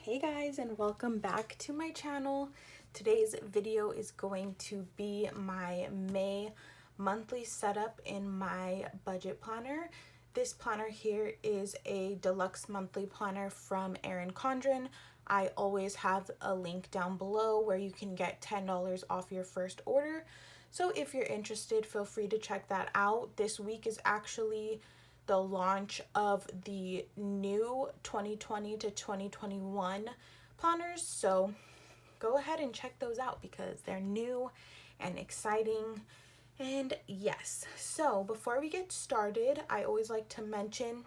Hey guys, and welcome back to my channel. Today's video is going to be my May monthly setup in my budget planner. This planner here is a deluxe monthly planner from Erin Condren. I always have a link down below where you can get $10 off your first order. So if you're interested, feel free to check that out. This week is actually the launch of the new 2020 to 2021 planners, so go ahead and check those out because they're new and exciting. And yes, so before we get started, I always like to mention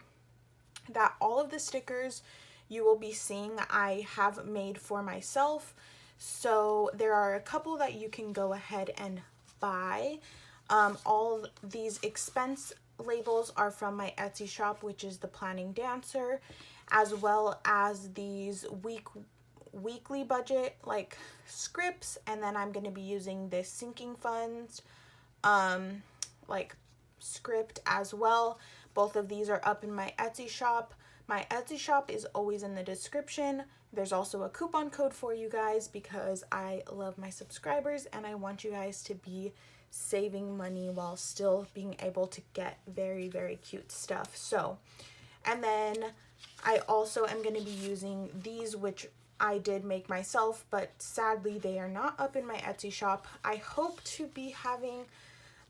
that all of the stickers you will be seeing I have made for myself. So there are a couple that you can go ahead and buy. All these expense labels are from my Etsy shop, which is ThePlanningDancer, as well as these weekly budget like scripts, and then I'm going to be using this sinking funds like script as well. Both of these are up in my Etsy shop. My Etsy shop is always in the description. There's also a coupon code for you guys because I love my subscribers and I want you guys to be saving money while still being able to get very, very cute stuff. So, and then I also am going to be using these, which I did make myself, but sadly they are not up in my Etsy shop. I hope to be having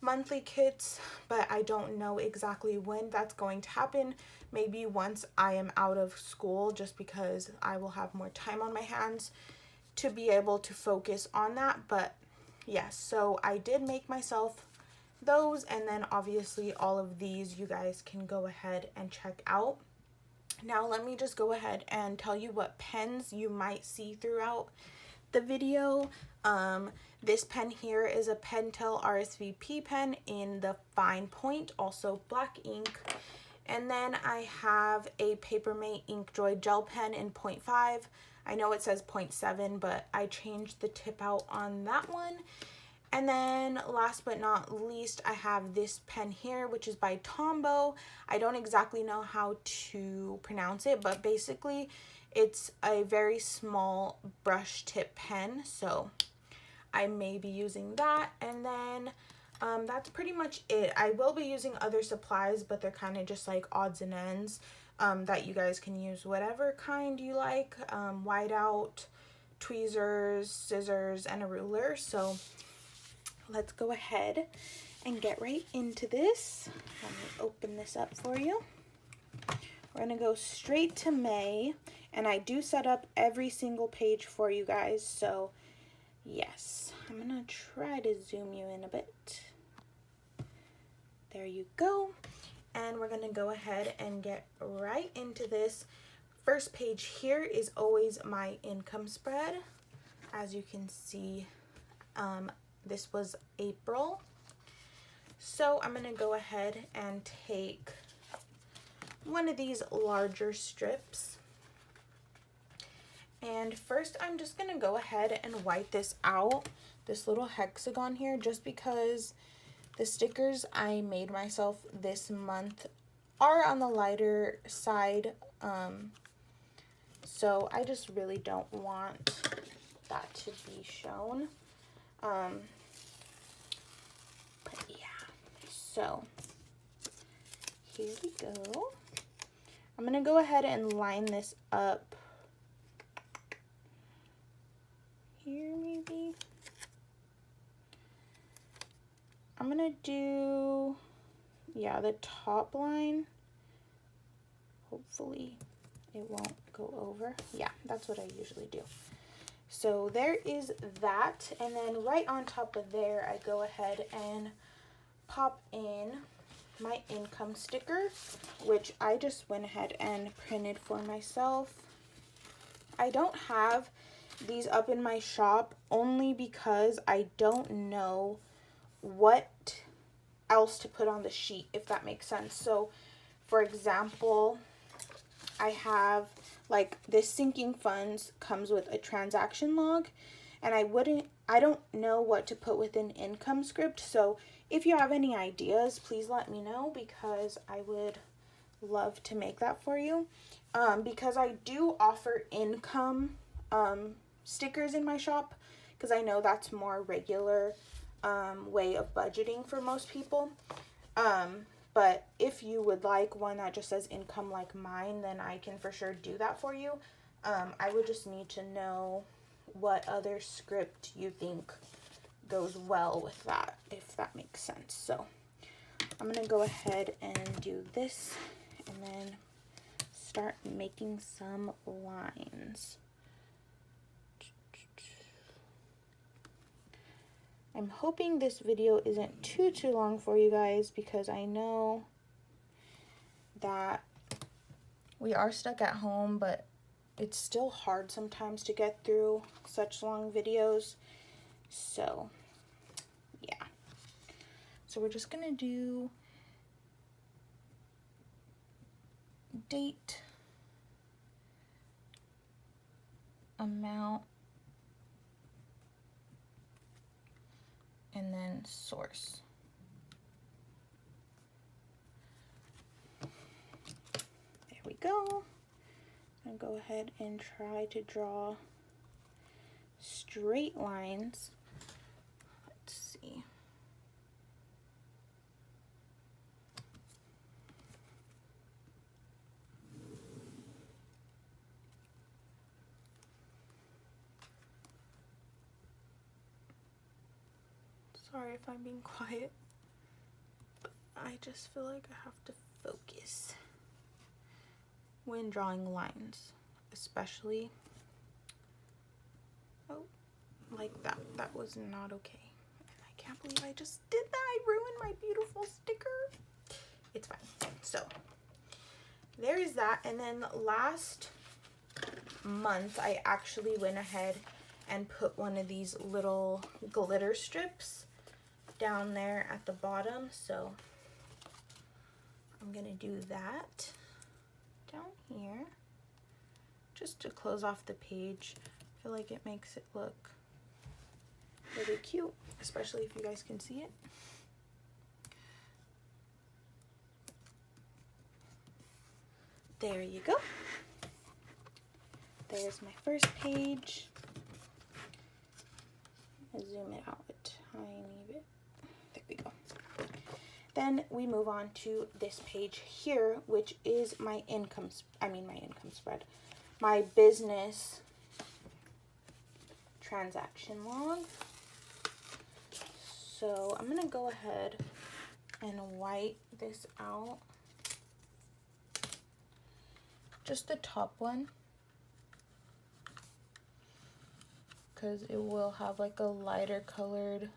monthly kits, but I don't know exactly when that's going to happen. Maybe once I am out of school, just because I will have more time on my hands to be able to focus on that. But yes, so I did make myself those, and then obviously all of these you guys can go ahead and check out. Now let me just go ahead and tell you what pens you might see throughout the video. This pen here is a Pentel RSVP pen in the fine point, also black ink. And then I have a Papermate Inkjoy gel pen in 0.5. I know it says 0.7, but I changed the tip out on that one. And then last but not least, I have this pen here, which is by Tombow. I don't exactly know how to pronounce it, but basically it's a very small brush tip pen, so I may be using that. And then that's pretty much it. I will be using other supplies, but they're kind of just like odds and ends that you guys can use whatever kind you like. Whiteout, tweezers, scissors, and a ruler. So let's go ahead and get right into this. Let me open this up for you. We're going to go straight to May, and I do set up every single page for you guys, so yes. I'm going to try to zoom you in a bit. There you go. And we're going to go ahead and get right into this. First page here is always my income spread. As you can see, this was April. So I'm going to go ahead and take one of these larger strips. And first I'm just going to go ahead and white this out, this little hexagon here, just because the stickers I made myself this month are on the lighter side. So I just really don't want that to be shown. But yeah, so here we go. I'm going to go ahead and line this up here maybe. I'm going to do, yeah, the top line. Hopefully it won't go over. Yeah, that's what I usually do. So there is that, and then right on top of there, I go ahead and pop in my income sticker, which I just went ahead and printed for myself. I don't have these up in my shop only because I don't know what else to put on the sheet, if that makes sense. So for example, I have like this sinking funds comes with a transaction log, and I don't know what to put with an income script. So if you have any ideas, please let me know because I would love to make that for you. because I do offer income stickers in my shop, because I know that's more regular way of budgeting for most people. But if you would like one that just says income like mine, then I can for sure do that for you. I would just need to know what other script you think goes well with that, if that makes sense. So I'm gonna go ahead and do this and then start making some lines. I'm hoping this video isn't too long for you guys, because I know that we are stuck at home, but it's still hard sometimes to get through such long videos. So yeah, so we're just gonna do date, amount, and then source. There we go. I'm gonna go ahead and try to draw straight lines. Let's see. Sorry if I'm being quiet, but I just feel like I have to focus when drawing lines, especially, oh, like that. That was not okay. And I can't believe I just did that. I ruined my beautiful sticker. It's fine. So there is that. And then last month, I actually went ahead and put one of these little glitter strips down there at the bottom. So I'm gonna do that down here just to close off the page. I feel like it makes it look really cute, especially if you guys can see it. There you go. There's my first page. I'll zoom it out a tiny bit. There we go. Then we move on to this page here, which is my spread, my business transaction log. So I'm gonna go ahead and white this out, just the top one, because it will have like a lighter colored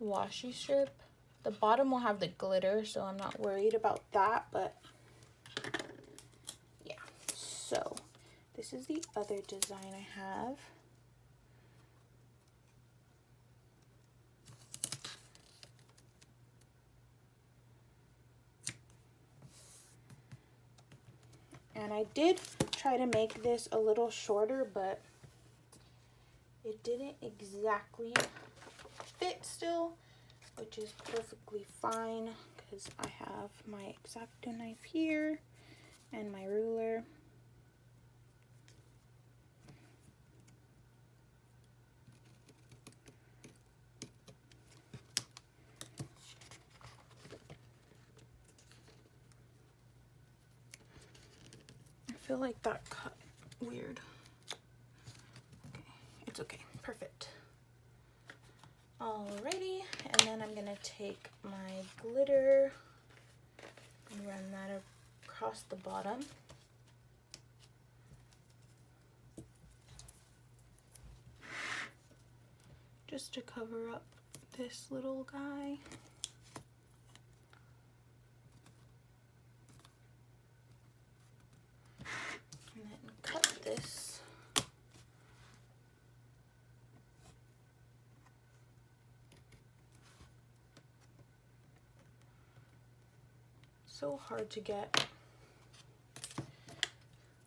washi strip. The bottom will have the glitter, so I'm not worried about that, but yeah. So this is the other design I have. And I did try to make this a little shorter, but it didn't exactly fit still, which is perfectly fine because I have my X-Acto knife here and my ruler. I feel like that cut weird. Okay, it's okay, perfect. Alrighty, and then I'm gonna take my glitter and run that across the bottom. Just to cover up this little guy. And then cut this. So hard to get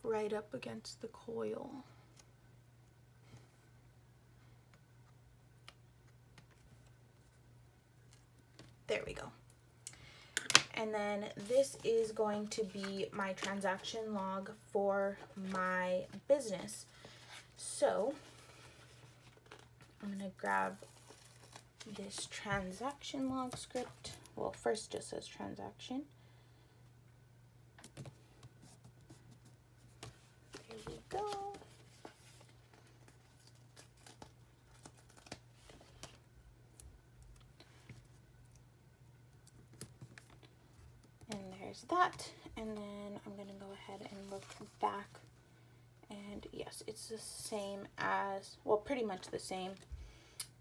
right up against the coil. There we go. And then this is going to be my transaction log for my business. So I'm going to grab this transaction log script. Well, first just says transaction. There we go. And there's that. And then I'm going to go ahead and look back. And yes, it's the same as, well, pretty much the same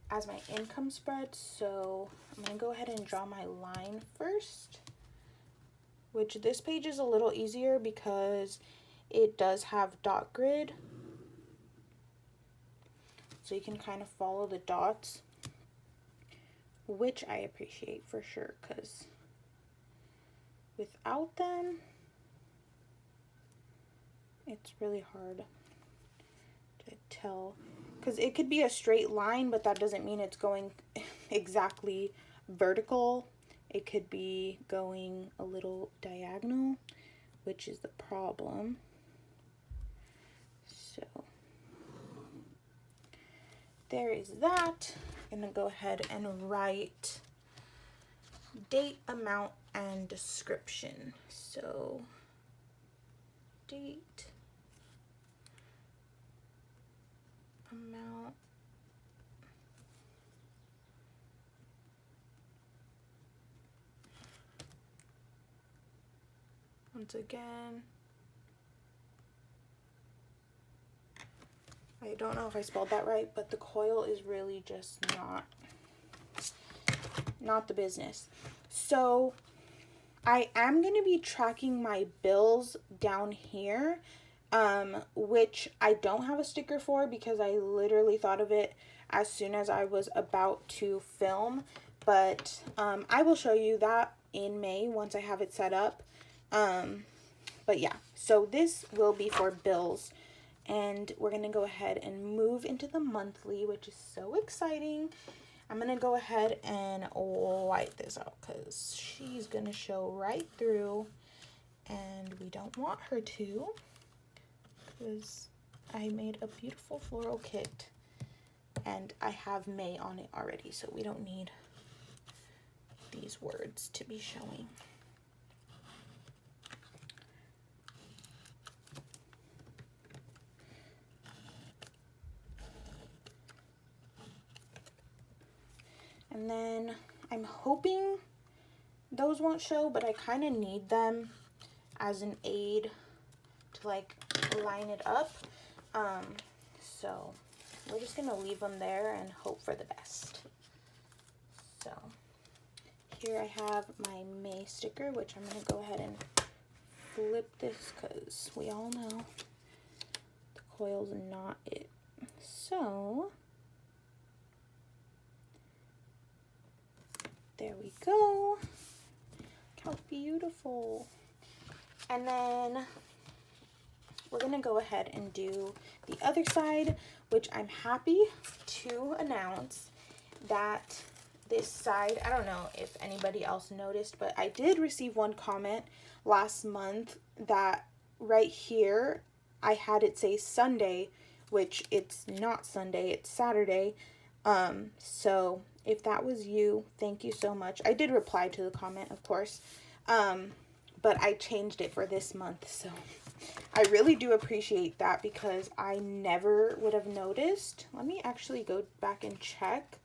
as my income spread. So I'm going to go ahead and draw my line first, which this page is a little easier because it does have dot grid. So you can kind of follow the dots, which I appreciate for sure, because without them, it's really hard to tell, because it could be a straight line, but that doesn't mean it's going exactly vertical. It could be going a little diagonal, which is the problem. So there is that. I'm gonna go ahead and write date, amount, and description. So date, amount, once again, I don't know if I spelled that right, but the coil is really just not the business. So I am going to be tracking my bills down here, which I don't have a sticker for because I literally thought of it as soon as I was about to film. But I will show you that in May once I have it set up. But yeah, so this will be for bills. And we're going to go ahead and move into the monthly, which is so exciting. I'm going to go ahead and wipe this out because she's going to show right through. And we don't want her to, because I made a beautiful floral kit. And I have May on it already, so we don't need these words to be showing. And then I'm hoping those won't show, but I kind of need them as an aid to like line it up. So we're just gonna leave them there and hope for the best. So here I have my May sticker, which I'm gonna go ahead and flip this because we all know the coil's not it. So there we go. Look how beautiful. And then we're gonna go ahead and do the other side, which I'm happy to announce that this side, I don't know if anybody else noticed, but I did receive one comment last month that right here I had it say Sunday, which it's not Sunday, it's Saturday. So if that was you, thank you so much. I did reply to the comment, of course, but I changed it for this month, so I really do appreciate that because I never would have noticed. Let me actually go back and check,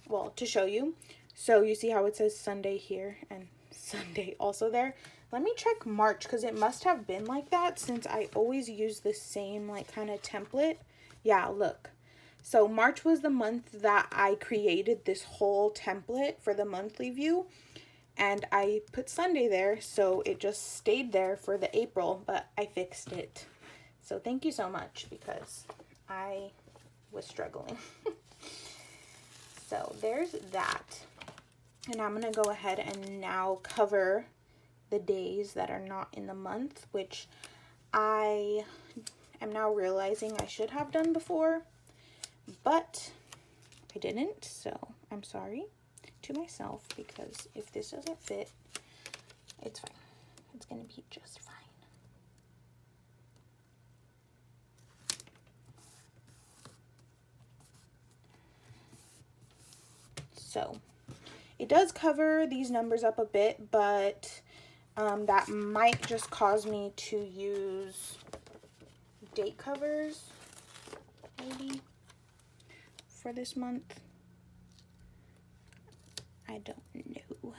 well, to show you. So you see how it says Sunday here and Sunday also there. Let me check March because it must have been like that since I always use the same like kind of template. Yeah, look. So March was the month that I created this whole template for the monthly view, and I put Sunday there, so it just stayed there for the April, but I fixed it. So thank you so much because I was struggling. So there's that. And I'm going to go ahead and now cover the days that are not in the month, which I am now realizing I should have done before. But I didn't, so I'm sorry to myself because if this doesn't fit, It's fine. It's gonna be just fine. So it does cover these numbers up a bit, but that might just cause me to use date covers maybe for this month. I don't know.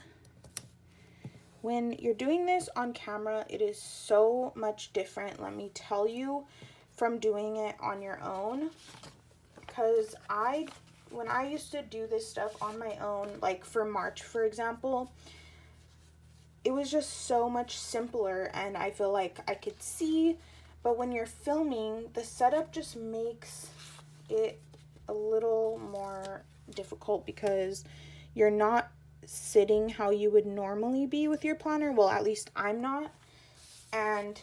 When you're doing this on camera, it is so much different, let me tell you, from doing it on your own. Because when I used to do this stuff on my own, like for March, for example, it was just so much simpler and I feel like I could see. But when you're filming, the setup just makes it a little more difficult because you're not sitting how you would normally be with your planner. Well, at least I'm not. And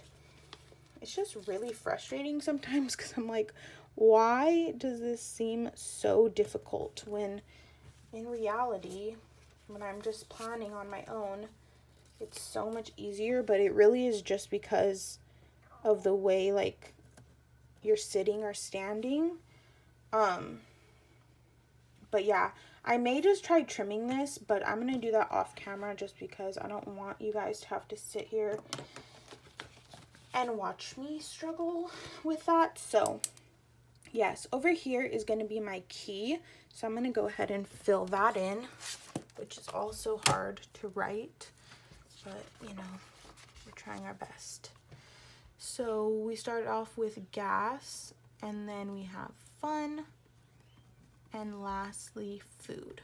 it's just really frustrating sometimes because I'm like, why does this seem so difficult when in reality, when I'm just planning on my own, it's so much easier. But it really is just because of the way like you're sitting or standing. But yeah, I may just try trimming this, but I'm gonna do that off camera just because I don't want you guys to have to sit here and watch me struggle with that. So yes, over here is going to be my key. So I'm going to go ahead and fill that in, which is also hard to write, but you know, we're trying our best. So we started off with gas, and then we have fun, and lastly food.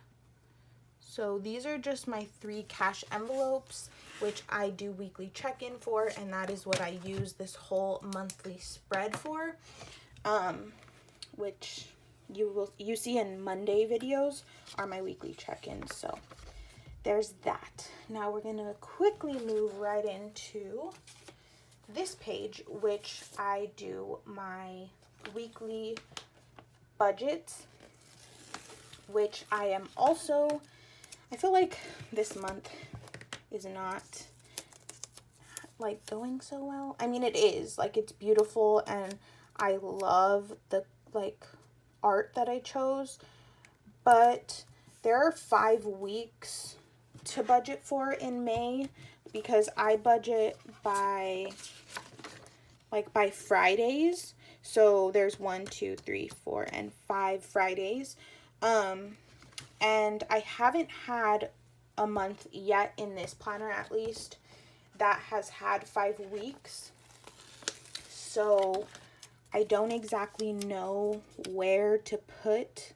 So these are just my 3 cash envelopes, which I do weekly check-in for, and that is what I use this whole monthly spread for. Which you see in Monday videos are my weekly check-ins. So there's that. Now we're gonna quickly move right into this page, which I do my weekly budgets, which I am also, I feel like this month is not like going so well. I mean, it is, like, it's beautiful and I love the like art that I chose, but there are 5 weeks to budget for in May because I budget by Fridays. So there's 1, 2, 3, 4, and 5 Fridays. And I haven't had a month yet in this planner, at least, that has had 5 weeks. So I don't exactly know where to put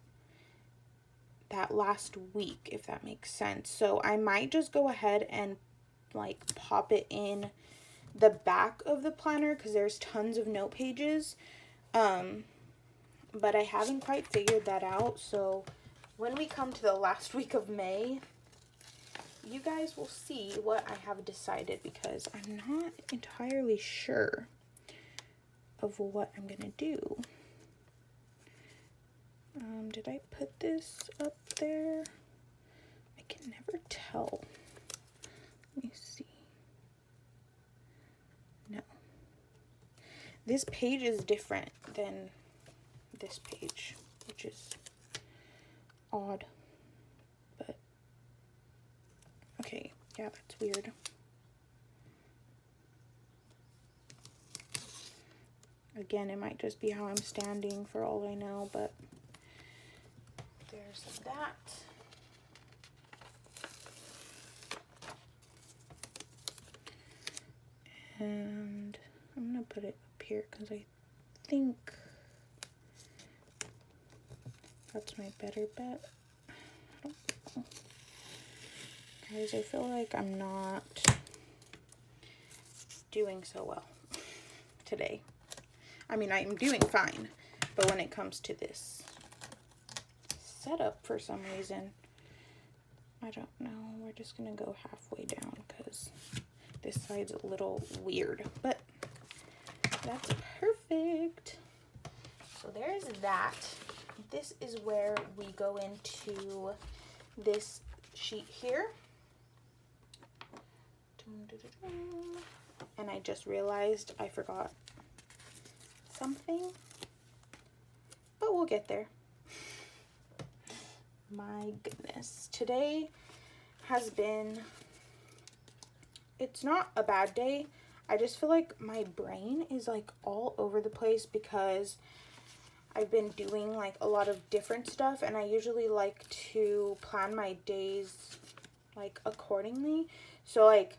that last week, if that makes sense. So I might just go ahead and like pop it in the back of the planner because there's tons of note pages. But I haven't quite figured that out. So when we come to the last week of May, you guys will see what I have decided because I'm not entirely sure of what I'm gonna do. Did I put this up there? I can never tell. Let me see. No. This page is different than this page, which is odd. But okay, yeah, that's weird. Again, it might just be how I'm standing for all I know, but there's that. And I'm going to put it up here because I think that's my better bet. I don't know. Guys, I feel like I'm not doing so well today. I mean, I'm doing fine, but when it comes to this setup, for some reason, I don't know. We're just gonna go halfway down because this side's a little weird, but that's perfect. So there's that. This is where we go into this sheet here to And I just realized I forgot something, but we'll get there. My goodness, today has been, it's not a bad day. I just feel like my brain is like all over the place because I've been doing like a lot of different stuff, and I usually like to plan my days like accordingly. So like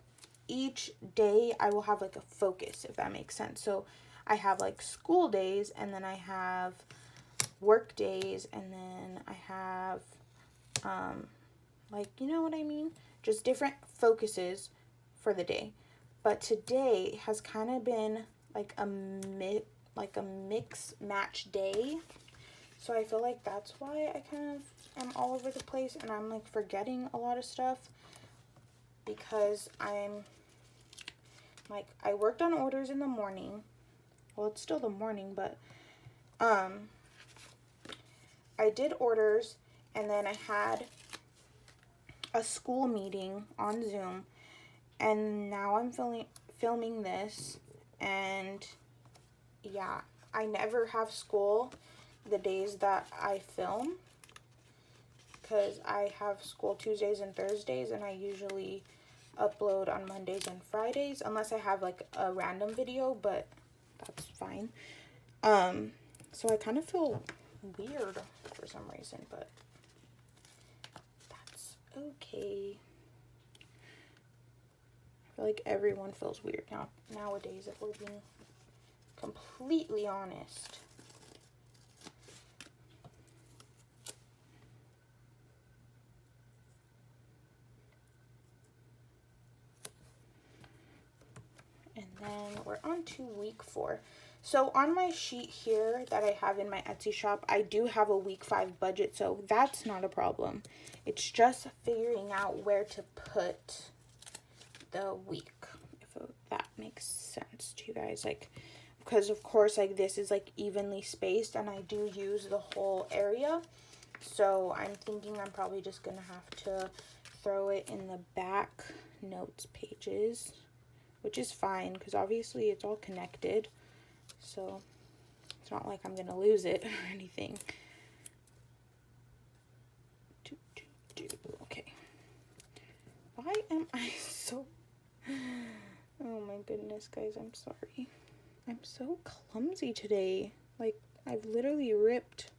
each day I will have like a focus, if that makes sense. So I have like school days, and then I have work days, and then I have like, you know what I mean? Just different focuses for the day. But today has kind of been like a mix match day. So I feel like that's why I kind of am all over the place, and I'm like forgetting a lot of stuff because I'm like, I worked on orders in the morning. Well, it's still the morning, but I did orders, and then I had a school meeting on Zoom, and now I'm filming this, and yeah, I never have school the days that I film because I have school Tuesdays and Thursdays, and I usually upload on Mondays and Fridays unless I have like a random video, but that's fine. So I kind of feel weird for some reason, but that's okay. I feel like everyone feels weird nowadays, if we're being completely honest. And then we're on to week 4. So on my sheet here that I have in my Etsy shop, I do have a week 5 budget, so that's not a problem. It's just figuring out where to put the week, if that makes sense to you guys. Like, because of course, like, this is like evenly spaced, and I do use the whole area. So I'm thinking I'm probably just gonna have to throw it in the back notes pages, which is fine because obviously it's all connected. So it's not like I'm gonna lose it or anything. Okay. Why am I so... Oh my goodness, guys, I'm sorry. I'm so clumsy today. Like, I've literally ripped,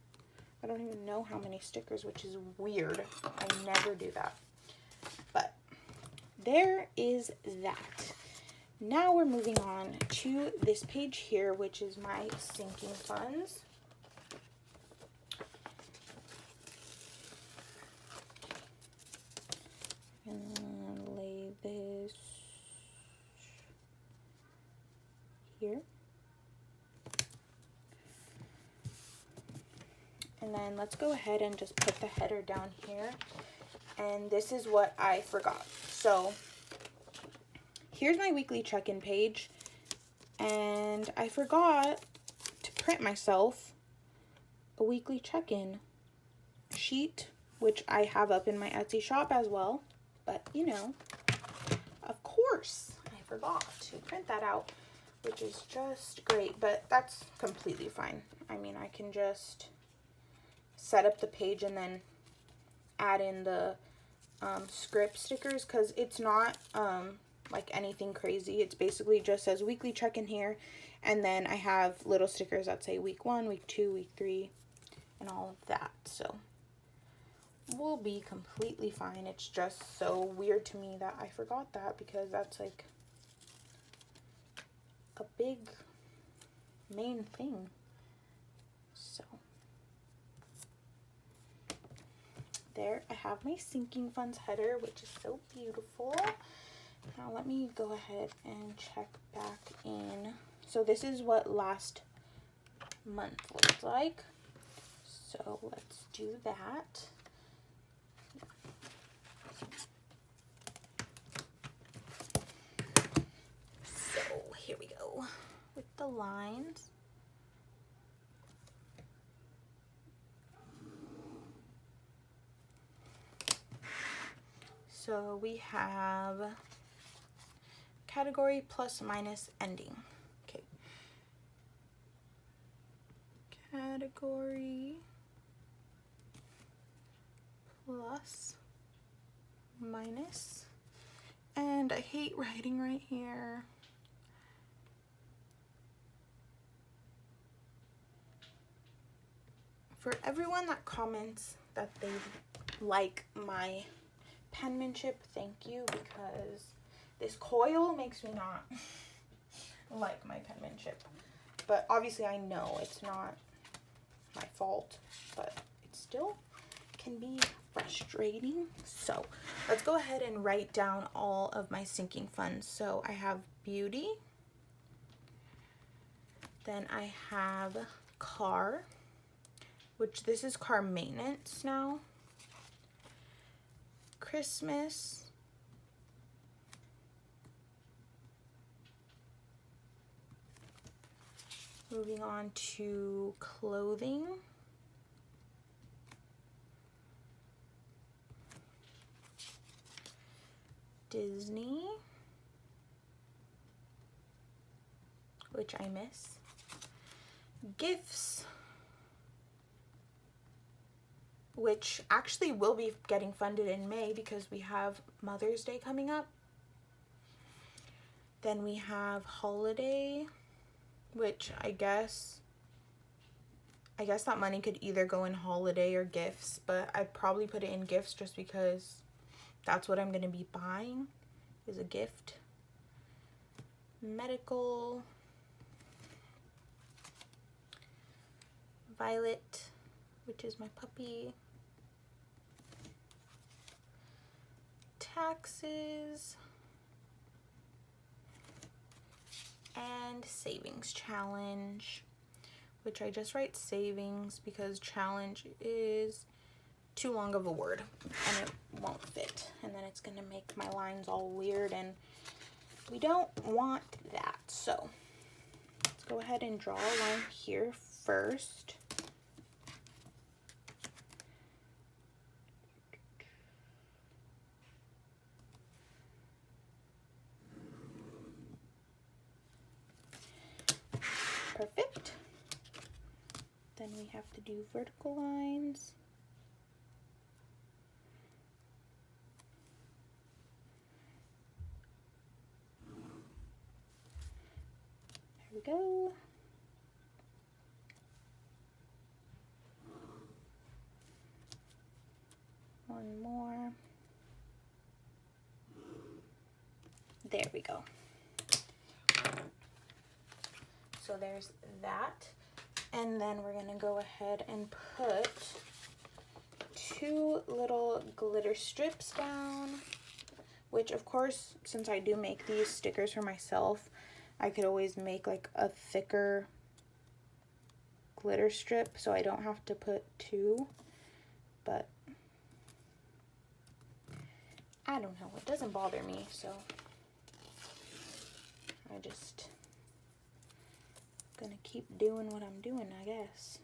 I don't even know how many stickers, which is weird. I never do that. But there is that. Now we're moving on to this page here, which is my sinking funds. And lay this here. And then let's go ahead and just put the header down here. And this is what I forgot. So here's my weekly check-in page, and I forgot to print myself a weekly check-in sheet, which I have up in my Etsy shop as well, but you know, of course I forgot to print that out, which is just great, but that's completely fine. I mean, I can just set up the page and then add in the script stickers, because it's not like anything crazy. It's basically just says weekly check-in here, and then I have little stickers that say week 1, week 2, week 3, and all of that. So we'll be completely fine. It's just so weird to me that I forgot that, because that's like a big main thing. So there I have my sinking funds header, which is so beautiful. Now let me go ahead and check back in. So this is what last month looks like. So let's do that. So here we go with the lines. So we have category plus minus ending. Okay. Category plus minus. And I hate writing right here. For everyone that comments that they like my penmanship, thank you, because this coil makes me not like my penmanship. But obviously I know it's not my fault, but it still can be frustrating. So let's go ahead and write down all of my sinking funds. So I have beauty, then I have car, which this is car maintenance now, Christmas, moving on to clothing, Disney, which I miss, gifts, which actually will be getting funded in May because we have Mother's Day coming up. Then we have holiday, which I guess that money could either go in holiday or gifts, but I'd probably put it in gifts just because that's what I'm going to be buying, is a gift. Medical, Violet, which is my puppy, taxes, and savings challenge, which I just write savings because challenge is too long of a word and it won't fit, and then it's gonna make my lines all weird and we don't want that. So let's go ahead and draw a line here first. Perfect. Then we have to do vertical lines. There we go. One more. There we go. So there's that. And then we're gonna go ahead and put 2 little glitter strips down, which of course, since I do make these stickers for myself, I could always make like a thicker glitter strip so I don't have to put 2, but I don't know, it doesn't bother me, so I just gonna keep doing what I'm doing, I guess.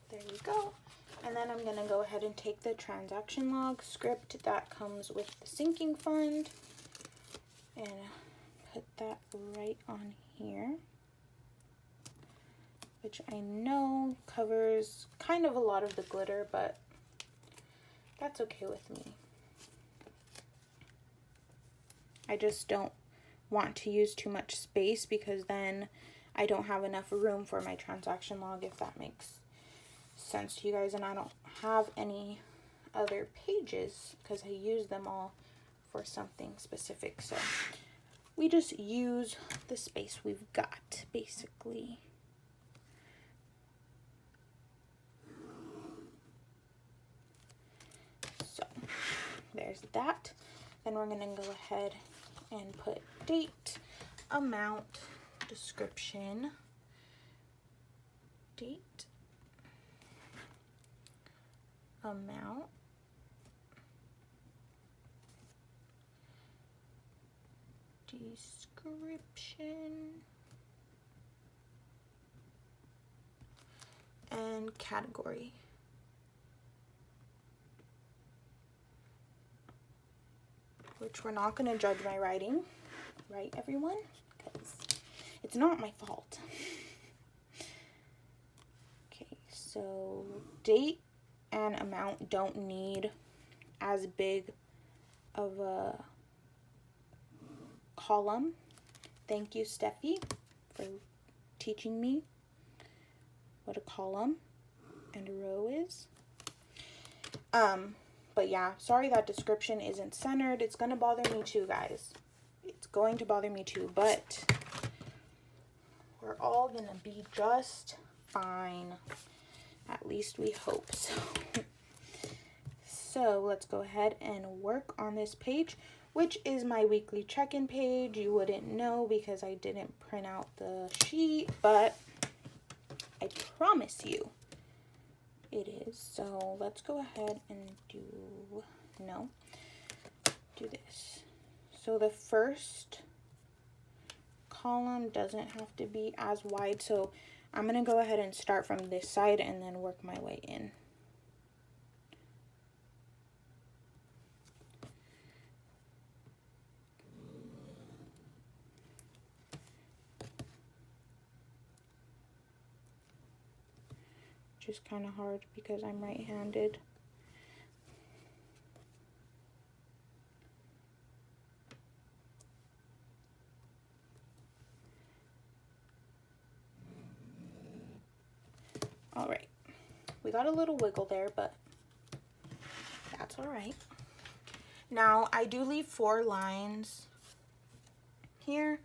There we go. And then I'm gonna go ahead and take the transaction log script that comes with the sinking fund and put that right on here, which I know covers kind of a lot of the glitter, but that's okay with me. I just don't want to use too much space because then I don't have enough room for my transaction log, if that makes sense to you guys, and I don't have any other pages because I use them all for something specific, so we just use the space we've got, basically. So there's that. Then we're gonna go ahead and put date, amount, description, date, amount, description, and category. Which we're not going to judge my writing, right, everyone? Because it's not my fault. Okay, so date and amount don't need as big of a column. Thank you, Steffi, for teaching me what a column and a row is. But yeah, sorry that description isn't centered. It's going to bother me too, guys. It's going to bother me too, but we're all going to be just fine. At least we hope so. So let's go ahead and work on this page, which is my weekly check-in page. You wouldn't know because I didn't print out the sheet, but I promise you it is. So let's go ahead and do this. So the first column doesn't have to be as wide, so I'm going to go ahead and start from this side and then work my way in. Just kind of hard because I'm right-handed. All right, we got a little wiggle there, but that's all right. Now I do leave 4 lines here,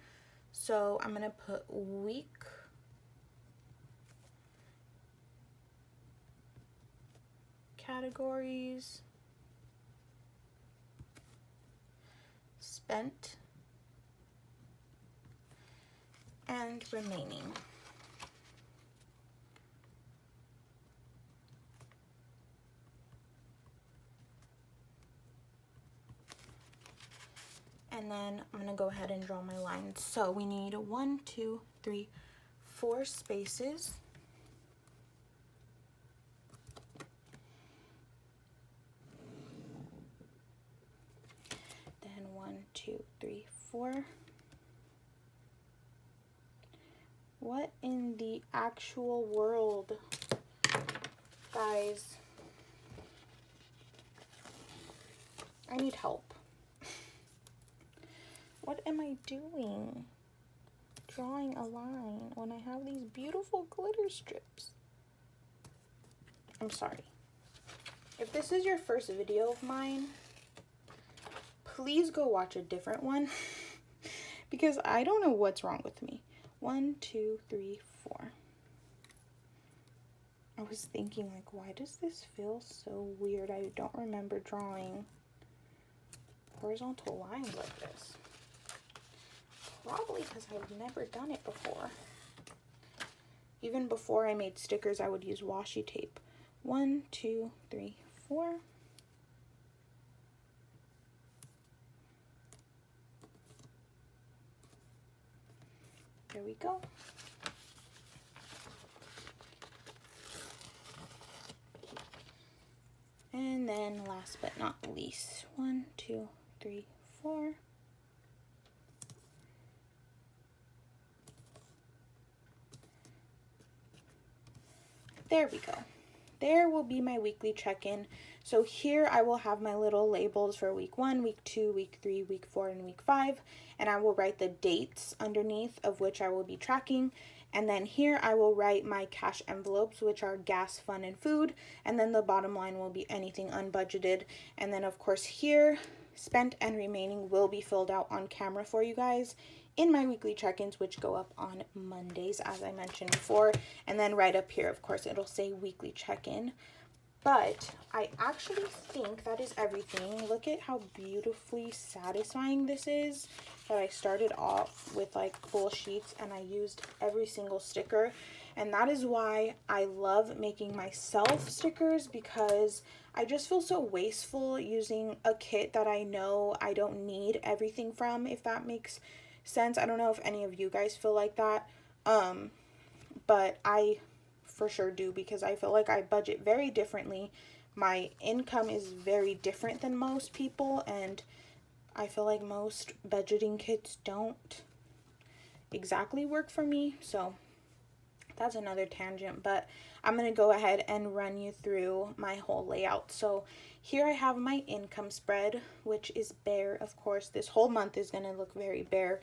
so I'm gonna put week, categories, spent, and remaining. And then I'm going to go ahead and draw my lines. So we need 1, 2, 3, 4 spaces. Then 1, 2, 3, 4. What in the actual world, guys? I need help. What am I doing? Drawing a line when I have these beautiful glitter strips. I'm sorry. If this is your first video of mine, please go watch a different one because I don't know what's wrong with me. 1, 2, 3, 4. I was thinking, like, why does this feel so weird? I don't remember drawing horizontal lines like this. Probably because I've never done it before. Even before I made stickers, I would use washi tape. 1, 2, 3, 4. There we go. And then last but not least, 1, 2, 3, 4. There we go. There will be my weekly check-in. So here I will have my little labels for week 1, week 2, week 3, week 4, and week 5. And I will write the dates underneath of which I will be tracking. And then here I will write my cash envelopes, which are gas, fun, and food. And then the bottom line will be anything unbudgeted. And then of course here, spent and remaining will be filled out on camera for you guys in my weekly check-ins, which go up on Mondays, as I mentioned before. And then right up here, of course, it'll say weekly check-in. But I actually think that is everything. Look at how beautifully satisfying this is. That I started off with like full sheets and I used every single sticker. And that is why I love making myself stickers, because I just feel so wasteful using a kit that I know I don't need everything from, if that makes sense. I don't know if any of you guys feel like that. But I for sure do, because I feel like I budget very differently. My income is very different than most people, and I feel like most budgeting kits don't exactly work for me. So that's another tangent, but I'm going to go ahead and run you through my whole layout. So here I have my income spread, which is bare. Of course, this whole month is going to look very bare,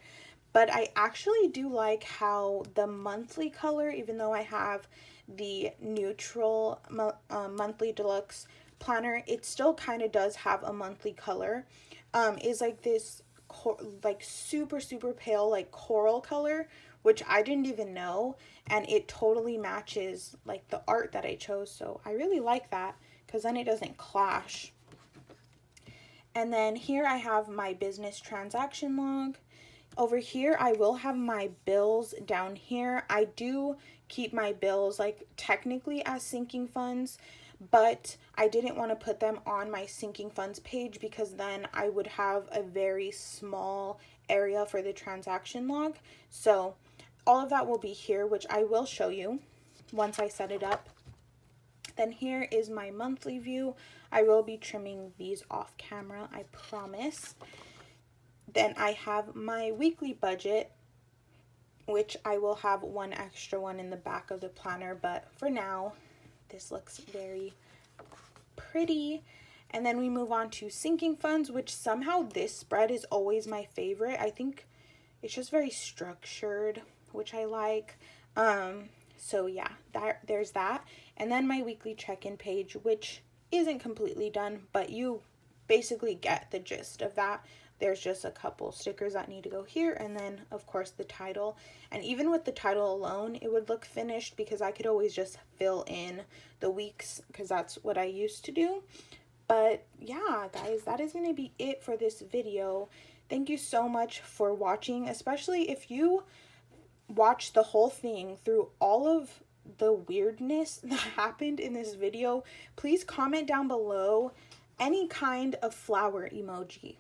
but I actually do like how the monthly color, even though I have the neutral monthly deluxe planner, it still kind of does have a monthly color, is like this like super pale like coral color, which I didn't even know, and it totally matches like the art that I chose. So I really like that, because then it doesn't clash. And then here I have my business transaction log. Over here I will have my bills down here. I do keep my bills like technically as sinking funds, but I didn't want to put them on my sinking funds page, because then I would have a very small area for the transaction log. So all of that will be here, which I will show you once I set it up. Then here is my monthly view. I will be trimming these off camera, I promise. Then I have my weekly budget, which I will have one extra one in the back of the planner, but for now, this looks very pretty. And then we move on to sinking funds, which somehow this spread is always my favorite. I think it's just very structured, which I like. So yeah, there's that. And then my weekly check-in page, which isn't completely done, but you basically get the gist of that. There's just a couple stickers that need to go here, and then of course the title. And even with the title alone, it would look finished, because I could always just fill in the weeks, because that's what I used to do. But yeah, guys, that is going to be it for this video. Thank you so much for watching, especially if you watch the whole thing through all of the weirdness that happened in this video. Please comment down below any kind of flower emoji,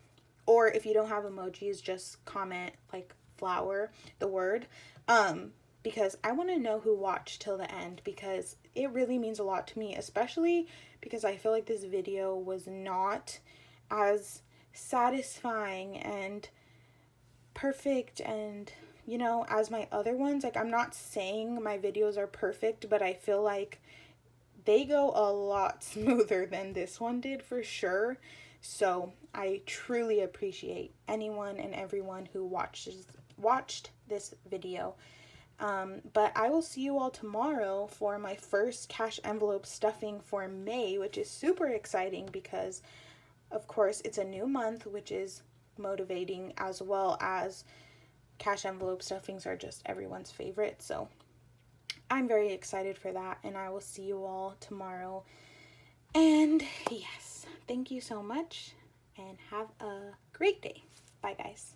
or if you don't have emojis, just comment like flower, the word, because I want to know who watched till the end, because it really means a lot to me, especially because I feel like this video was not as satisfying and perfect and, you know, as my other ones. Like, I'm not saying my videos are perfect, but I feel like they go a lot smoother than this one did, for sure. So I truly appreciate anyone and everyone who watched this video. But I will see you all tomorrow for my first cash envelope stuffing for May, which is super exciting, because of course it's a new month, which is motivating, as well as cash envelope stuffings are just everyone's favorite. So I'm very excited for that, and I will see you all tomorrow. And yes, thank you so much, and have a great day. Bye, guys.